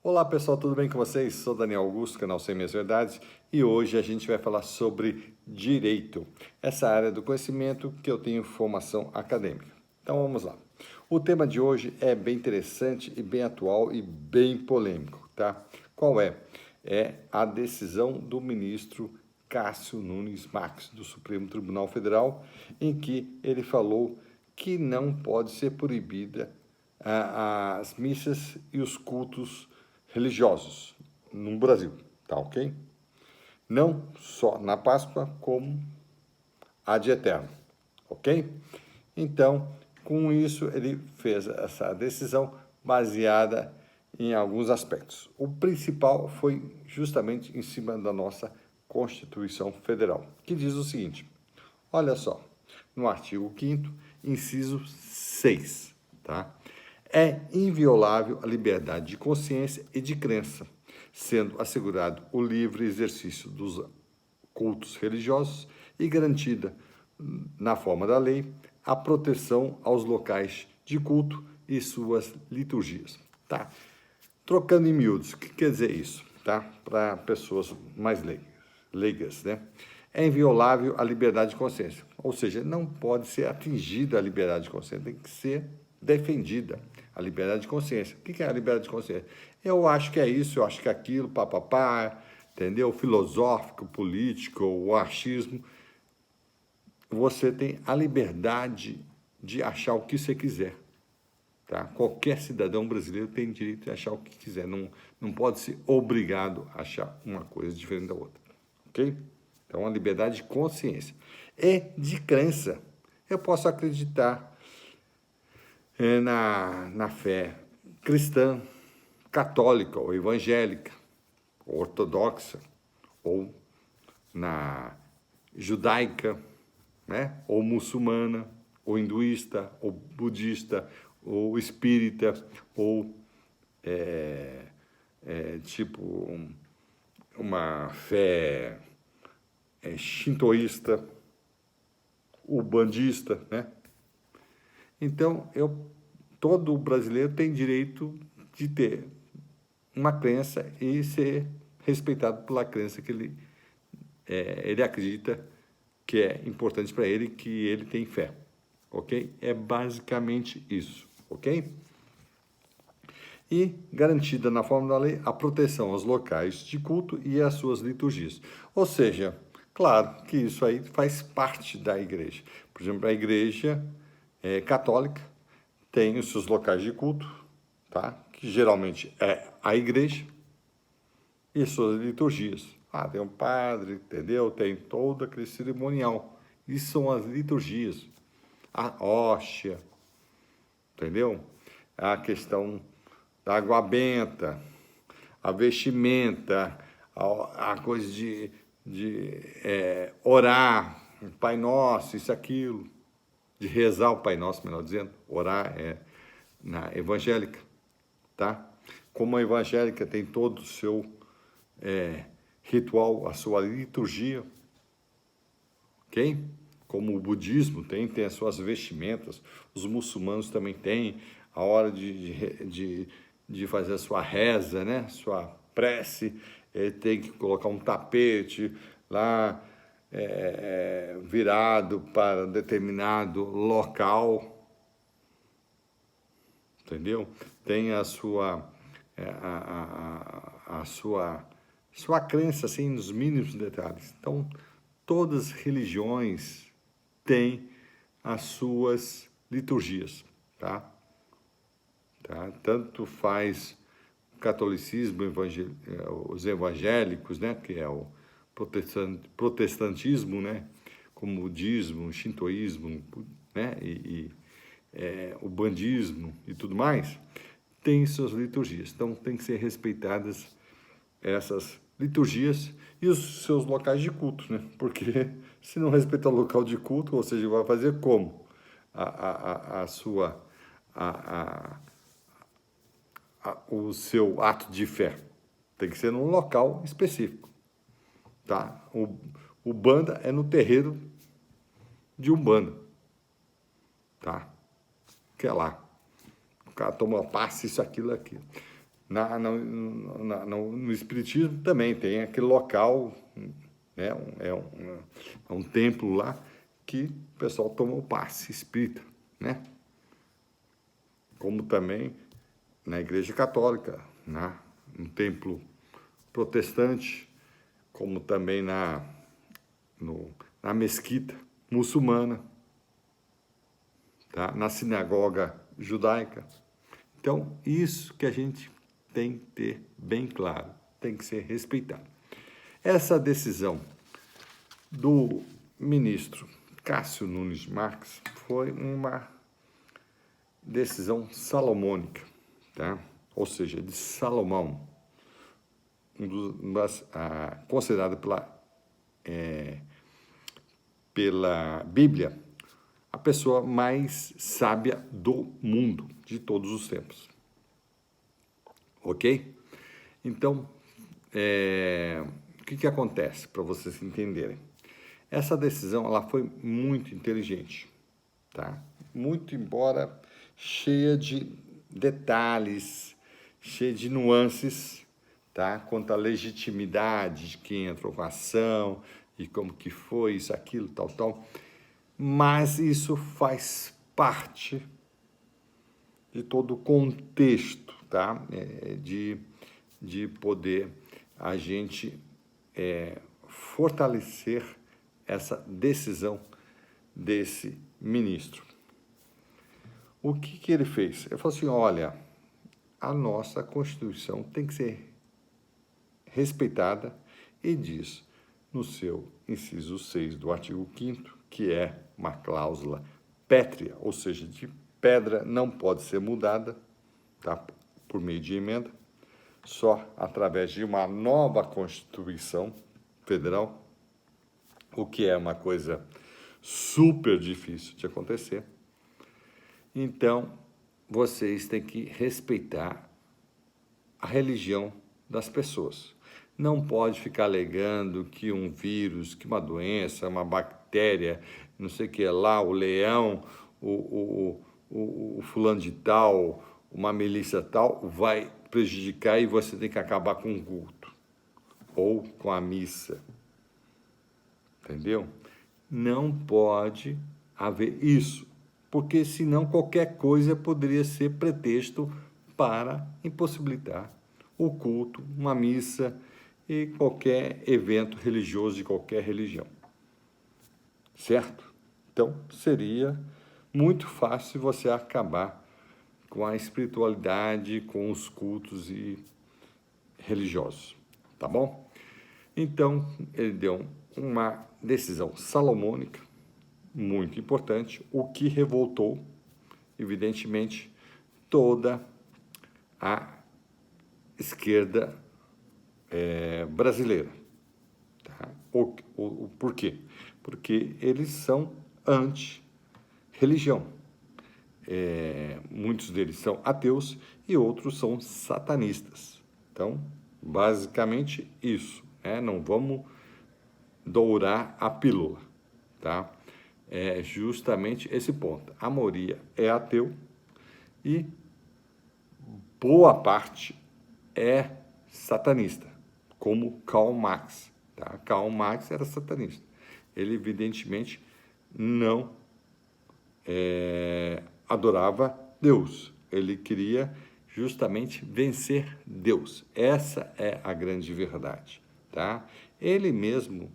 Olá pessoal, tudo bem com vocês? Sou Daniel Augusto, canal Sem Meias Verdades, e hoje a gente vai falar sobre direito, essa área do conhecimento que eu tenho formação acadêmica. Então vamos lá. O tema de hoje é bem interessante e bem atual e bem polêmico, tá? Qual é? É a decisão do ministro Cássio Nunes Marques, do Supremo Tribunal Federal, em que ele falou que não pode ser proibida as missas e os cultos religiosos no Brasil, tá ok? Não só na Páscoa, como ad eterno, ok? Então, com isso, ele fez essa decisão baseada em alguns aspectos. O principal foi justamente em cima da nossa Constituição Federal, que diz o seguinte: olha só, no artigo 5º, inciso 6, tá? É inviolável a liberdade de consciência e de crença, sendo assegurado o livre exercício dos cultos religiosos e garantida, na forma da lei, a proteção aos locais de culto e suas liturgias, tá? Trocando em miúdos, o que quer dizer isso, tá? Para pessoas mais leigas, né? É inviolável a liberdade de consciência, ou seja, não pode ser atingida a liberdade de consciência, tem que ser defendida a liberdade de consciência. O que é a liberdade de consciência? Eu acho que é isso, eu acho que é aquilo, papapá, entendeu? Filosófico, político, o achismo. Você tem a liberdade de achar o que você quiser. Tá? Qualquer cidadão brasileiro tem direito de achar o que quiser, não pode ser obrigado a achar uma coisa diferente da outra, ok? Então, a liberdade de consciência e de crença. Eu posso acreditar na fé cristã, católica ou evangélica, ou ortodoxa, ou na judaica, né? Ou muçulmana, ou hinduísta, ou budista, ou espírita, ou tipo uma fé shintoísta, ubandista, né? Então, todo brasileiro tem direito de ter uma crença e ser respeitado pela crença que ele acredita que é importante para ele, que ele tem fé, ok? É basicamente isso, ok? E garantida na forma da lei a proteção aos locais de culto e às suas liturgias. Ou seja, claro que isso aí faz parte da igreja. Por exemplo, a igreja católica tem os seus locais de culto, tá? Que geralmente é a igreja, e suas liturgias. Ah, tem um padre, entendeu? Tem todo aquele cerimonial. Isso são as liturgias. A hóstia, entendeu? A questão da água benta, a vestimenta, a coisa de orar, Pai Nosso, isso, aquilo, de rezar o Pai Nosso, melhor dizendo, orar na evangélica, tá? Como a evangélica tem todo o seu ritual, a sua liturgia, ok? Como o budismo tem as suas vestimentas, os muçulmanos também têm, a hora de fazer a sua reza, né? Sua prece, tem que colocar um tapete lá virado para determinado local, entendeu? Tem a sua a sua crença assim nos mínimos detalhes. Então, todas as religiões têm as suas liturgias, tá? Tanto faz o catolicismo, os evangélicos, né, que é o protestantismo, né, como o budismo, o shintoísmo, né, o bandismo e tudo mais, tem suas liturgias. Então, tem que ser respeitadas essas liturgias e os seus locais de culto, né? Porque se não respeitar o local de culto, ou seja, vai fazer como o seu ato de fé? Tem que ser num local específico, tá? O banda é no terreiro de Umbanda, tá? Que é lá. O cara toma passe, isso, aquilo, aquilo. No Espiritismo também tem aquele local, né? É um templo lá que o pessoal toma o passe espírita, né? Como também na Igreja Católica, né? Um templo protestante, como também na mesquita muçulmana, tá? Na sinagoga judaica. Então, isso que a gente tem que ter bem claro, tem que ser respeitado. Essa decisão do ministro Cássio Nunes Marques foi uma decisão salomônica, tá? Ou seja, de Salomão, considerada pela Bíblia a pessoa mais sábia do mundo, de todos os tempos. Ok? Então, o que acontece, para vocês entenderem? Essa decisão ela foi muito inteligente, tá? Muito embora cheia de detalhes, cheia de nuances, tá? Quanto à legitimidade de quem entrou com a ação e como que foi isso, aquilo, tal. Mas isso faz parte de todo o contexto, tá? De poder a gente fortalecer essa decisão desse ministro. O que ele fez? Ele falou assim, olha, a nossa Constituição tem que ser respeitada e diz no seu inciso 6 do artigo 5º, que é uma cláusula pétrea, ou seja, de pedra, não pode ser mudada, tá? Por meio de emenda, só através de uma nova Constituição Federal, o que é uma coisa super difícil de acontecer. Então, vocês têm que respeitar a religião das pessoas. Não pode ficar alegando que um vírus, que uma doença, uma bactéria, não sei o que lá, o leão, o fulano de tal, uma milícia tal, vai prejudicar e você tem que acabar com o culto ou com a missa. Entendeu? Não pode haver isso, porque senão qualquer coisa poderia ser pretexto para impossibilitar o culto, uma missa e qualquer evento religioso de qualquer religião. Certo? Então, seria muito fácil você acabar com a espiritualidade, com os cultos e religiosos. Tá bom? Então, ele deu uma decisão salomônica, muito importante, o que revoltou, evidentemente, toda a esquerda brasileira. Tá? Por quê? Porque eles são anti-religião. Muitos deles são ateus e outros são satanistas. Então, basicamente isso. Não vamos dourar a pílula, tá? É justamente esse ponto. A maioria é ateu e boa parte é satanista, como Karl Marx. Tá? Karl Marx era satanista. Ele, evidentemente, não adorava Deus. Ele queria justamente vencer Deus. Essa é a grande verdade. Tá? Ele mesmo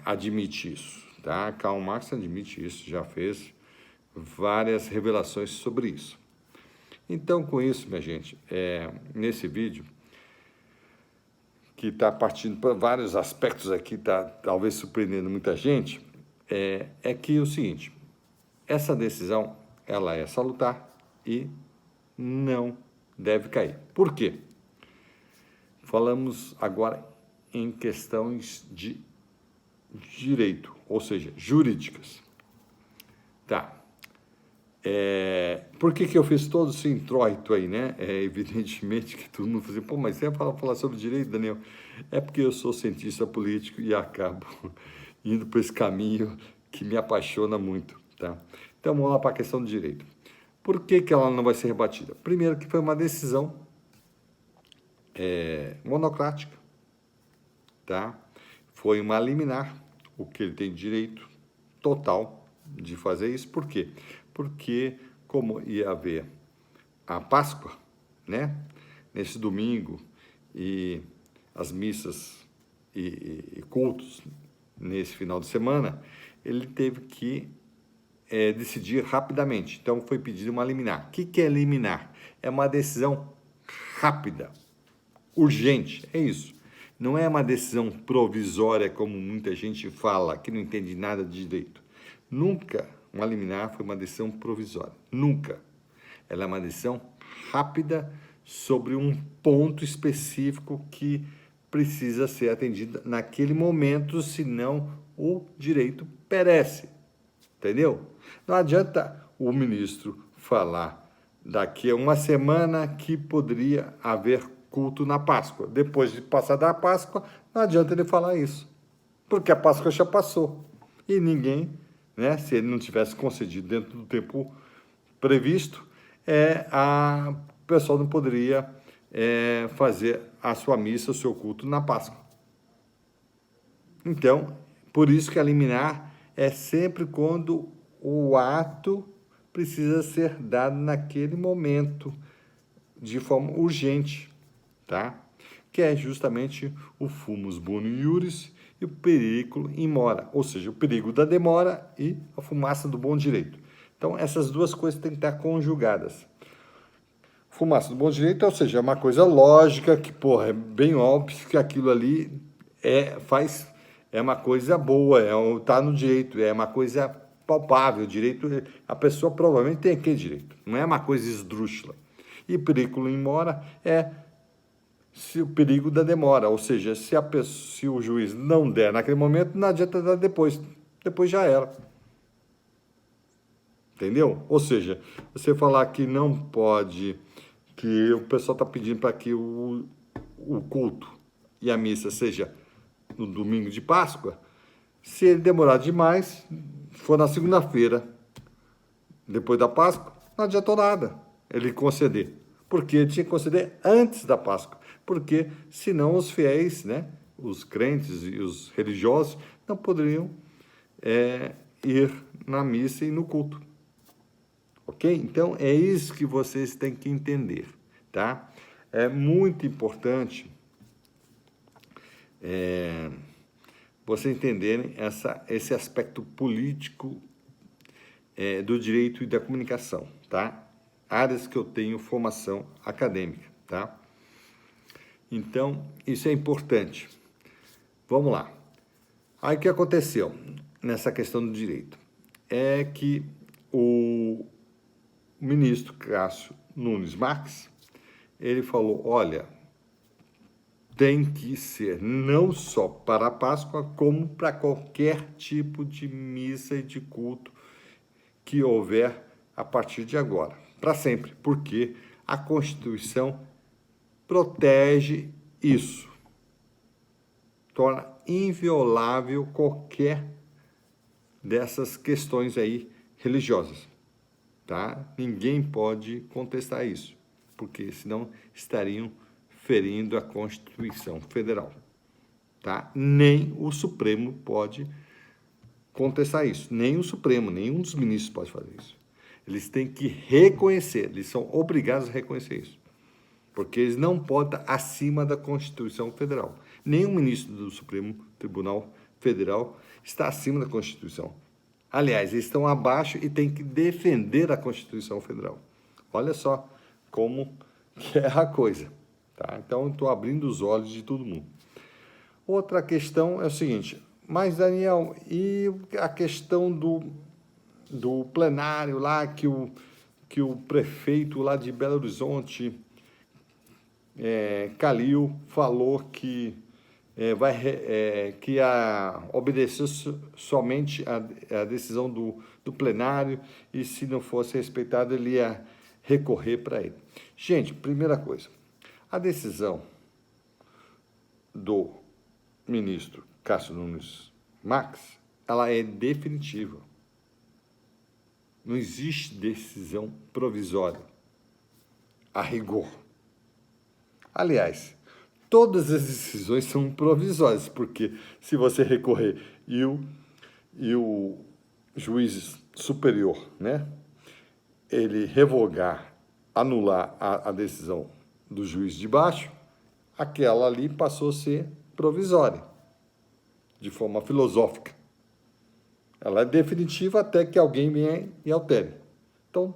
admite isso. Tá? Karl Marx admite isso, já fez várias revelações sobre isso. Então, com isso, minha gente, nesse vídeo, que está partindo para vários aspectos aqui, está talvez surpreendendo muita gente, é que é o seguinte, essa decisão, ela é salutar e não deve cair. Por quê? Falamos agora em questões de direito, ou seja, jurídicas. Tá. Por que eu fiz todo esse introito aí, né? Evidentemente que todo mundo fala, mas você vai falar sobre direito, Daniel? É porque eu sou cientista político e acabo indo por esse caminho que me apaixona muito, tá? Então, vamos lá para a questão do direito. Por que ela não vai ser rebatida? Primeiro que foi uma decisão monocrática, tá? Foi uma liminar, o que ele tem direito total de fazer isso. Por quê? Porque como ia haver a Páscoa, né? Nesse domingo, e as missas e cultos nesse final de semana, ele teve que decidir rapidamente. Então, foi pedido uma liminar. O que é liminar? É uma decisão rápida, urgente, é isso. Não é uma decisão provisória, como muita gente fala, que não entende nada de direito. Nunca uma liminar foi uma decisão provisória. Nunca. Ela é uma decisão rápida sobre um ponto específico que precisa ser atendido naquele momento, senão o direito perece. Entendeu? Não adianta o ministro falar daqui a uma semana que poderia haver culto na Páscoa. Depois de passar da Páscoa, não adianta ele falar isso, porque a Páscoa já passou. E ninguém, né, se ele não tivesse concedido dentro do tempo previsto, o pessoal não poderia fazer a sua missa, o seu culto na Páscoa. Então, por isso que a liminar é sempre quando o ato precisa ser dado naquele momento, de forma urgente, tá? Que é justamente o fumus boni iuris e o periculo in mora, ou seja, o perigo da demora e a fumaça do bom direito. Então, essas duas coisas têm que estar conjugadas. Fumaça do bom direito, ou seja, é uma coisa lógica, que, porra, é bem óbvio que aquilo ali é uma coisa boa, tá no direito, é uma coisa palpável, direito, a pessoa provavelmente tem aquele direito, não é uma coisa esdrúxula. E periculo in mora se o perigo da demora, ou seja, se o juiz não der naquele momento, não adianta dar depois já era. Entendeu? Ou seja, você falar que não pode, que o pessoal está pedindo para que o culto e a missa seja no domingo de Páscoa, se ele demorar demais, for na segunda-feira, depois da Páscoa, não adiantou nada ele conceder. Porque ele tinha que conceder antes da Páscoa. Porque senão os fiéis, né, os crentes e os religiosos, não poderiam ir na missa e no culto. Ok? Então, é isso que vocês têm que entender, tá? É muito importante vocês entenderem esse aspecto político do direito e da comunicação, tá? Áreas que eu tenho formação acadêmica, tá? Então, isso é importante. Vamos lá. Aí, o que aconteceu nessa questão do direito? É que o ministro Cássio Nunes Marques, ele falou, olha, tem que ser não só para a Páscoa, como para qualquer tipo de missa e de culto que houver a partir de agora, para sempre, porque a Constituição protege isso, torna inviolável qualquer dessas questões aí religiosas, tá? Ninguém pode contestar isso, porque senão estariam ferindo a Constituição Federal, tá? Nem o Supremo pode contestar isso, nem o Supremo, nenhum dos ministros pode fazer isso. Eles têm que reconhecer, eles são obrigados a reconhecer isso, porque eles não podem estar acima da Constituição Federal. Nenhum ministro do Supremo Tribunal Federal está acima da Constituição. Aliás, eles estão abaixo e têm que defender a Constituição Federal. Olha só como que é a coisa, tá? Então, estou abrindo os olhos de todo mundo. Outra questão é o seguinte, mas, Daniel, e a questão do plenário lá, que o prefeito lá de Belo Horizonte, Calil, falou que que obedeceu somente a decisão do plenário e, se não fosse respeitado, ele ia recorrer para ele. Gente, primeira coisa, a decisão do ministro Cássio Nunes Marques, ela é definitiva. Não existe decisão provisória, a rigor. Aliás, todas as decisões são provisórias, porque se você recorrer e o juiz superior, né, ele revogar, anular a decisão do juiz de baixo, aquela ali passou a ser provisória, de forma filosófica. Ela é definitiva até que alguém venha e altere. Então,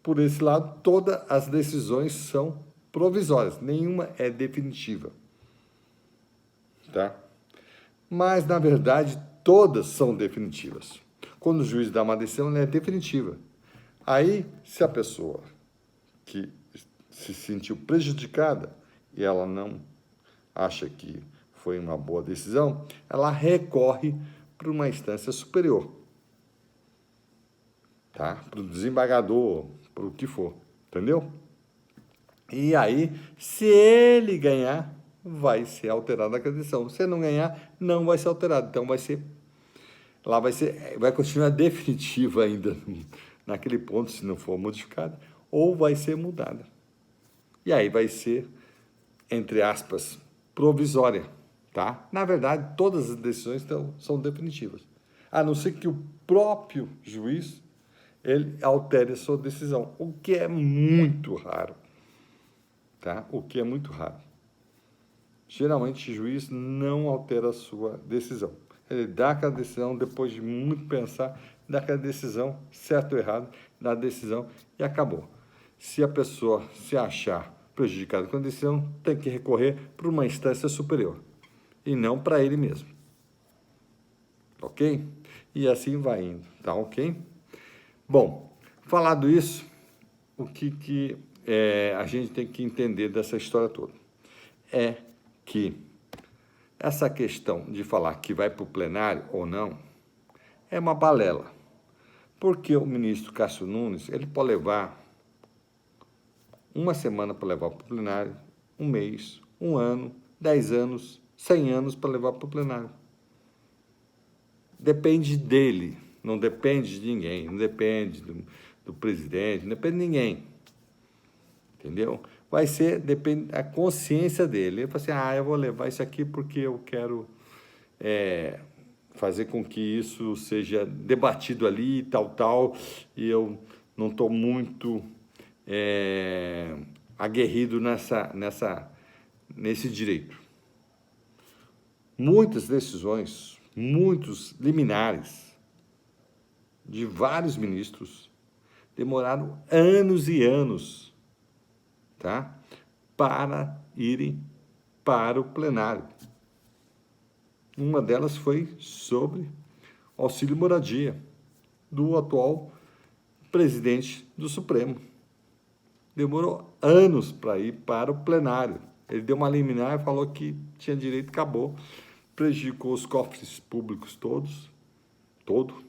por esse lado, todas as decisões são provisórias, nenhuma é definitiva. Tá? Mas, na verdade, todas são definitivas. Quando o juiz dá uma decisão, ela é definitiva. Aí, se a pessoa que se sentiu prejudicada e ela não acha que foi uma boa decisão, ela recorre para uma instância superior, tá? Para o desembargador, para o que for, entendeu? E aí, se ele ganhar, vai ser alterada a decisão. Se não ganhar, não vai ser alterada. Então vai continuar definitiva ainda naquele ponto, se não for modificada, ou vai ser mudada. E aí vai ser, entre aspas, provisória, tá? Na verdade, todas as decisões são definitivas, a não ser que o próprio juiz ele altere a sua decisão, o que é muito raro, tá? O que é muito raro. Geralmente, o juiz não altera a sua decisão. Ele dá aquela decisão, depois de muito pensar, dá aquela decisão, certo ou errado, dá a decisão e acabou. Se a pessoa se achar prejudicada com a decisão, tem que recorrer para uma instância superior e não para ele mesmo. Ok? E assim vai indo, tá ok? Bom, falado isso, o que a gente tem que entender dessa história toda é que essa questão de falar que vai para o plenário ou não é uma balela, porque o ministro Cássio Nunes ele pode levar uma semana para levar para o plenário, um mês, um ano, 10 anos, 100 anos para levar para o plenário. Depende dele, não depende de ninguém, não depende do presidente, não depende de ninguém. Entendeu? Depende da consciência dele. Ele fala assim, eu vou levar isso aqui porque eu quero fazer com que isso seja debatido ali, tal, e eu não estou muito aguerrido nesse direito. Muitas decisões, muitos liminares de vários ministros demoraram anos e anos, tá? Para irem para o plenário. Uma delas foi sobre auxílio moradia do atual presidente do Supremo. Demorou anos para ir para o plenário. Ele deu uma liminar e falou que tinha direito, acabou. Prejudicou os cofres públicos todo,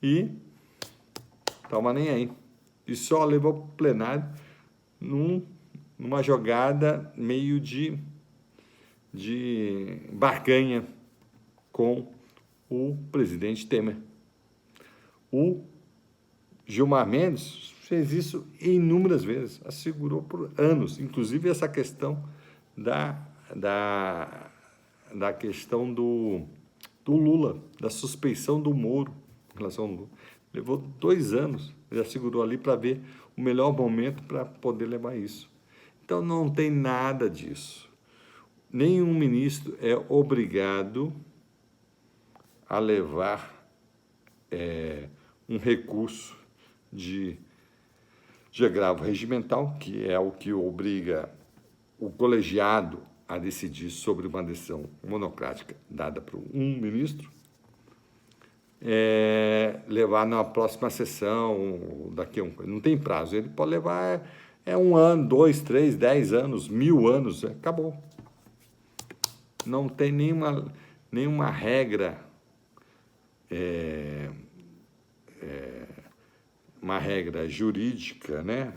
e estava nem aí. E só levou para o plenário numa jogada meio de barganha com o presidente Temer. O Gilmar Mendes fez isso inúmeras vezes, assegurou por anos, inclusive essa questão da questão do Lula, da suspeição do Moro em relação ao Lula. Levou 2 anos, ele segurou ali para ver o melhor momento para poder levar isso. Então, não tem nada disso. Nenhum ministro é obrigado a levar um recurso de agravo regimental, que é o que obriga o colegiado a decidir sobre uma decisão monocrática dada por um ministro, levar na próxima sessão, daqui a não tem prazo, ele pode levar 1 ano, 2, 3, 10 anos, 1000 anos, acabou. Não tem nenhuma regra, uma regra jurídica, né?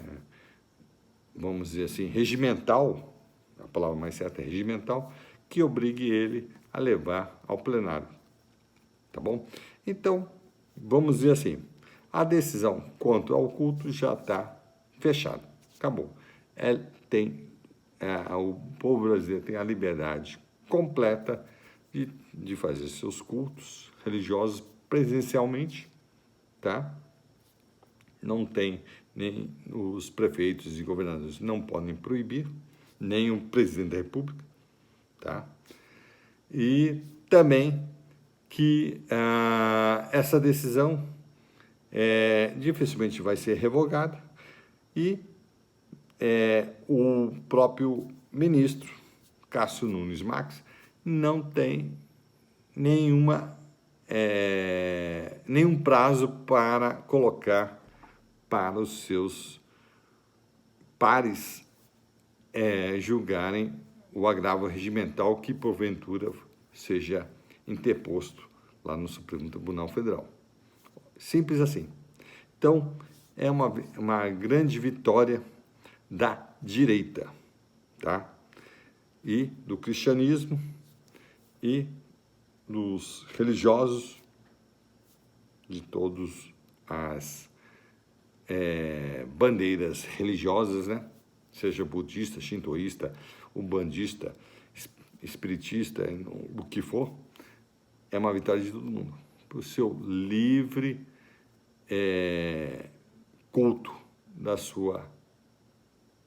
Vamos dizer assim, regimental, a palavra mais certa é regimental, que obrigue ele a levar ao plenário. Tá bom? Então, vamos dizer assim, a decisão contra o culto já está fechada. Acabou. Tem o povo brasileiro tem a liberdade completa de fazer seus cultos religiosos presencialmente, tá? Não tem, nem os prefeitos e governadores não podem proibir, nem o presidente da República, tá? E também que essa decisão dificilmente vai ser revogada e o próprio ministro Cássio Nunes Marques não tem nenhum prazo para colocar para os seus pares julgarem o agravo regimental que porventura seja interposto lá no Supremo Tribunal Federal. Simples assim. Então, é uma grande vitória da direita, tá? E do cristianismo e dos religiosos, de todas as bandeiras religiosas, né? Seja budista, shintoísta, umbandista, espiritista, o que for, é uma vitória de todo mundo. Para o seu livre culto da sua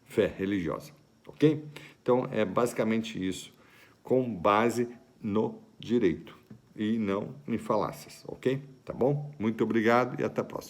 fé religiosa, ok? Então, é basicamente isso, com base no direito e não em falácias, ok? Tá bom? Muito obrigado e até a próxima.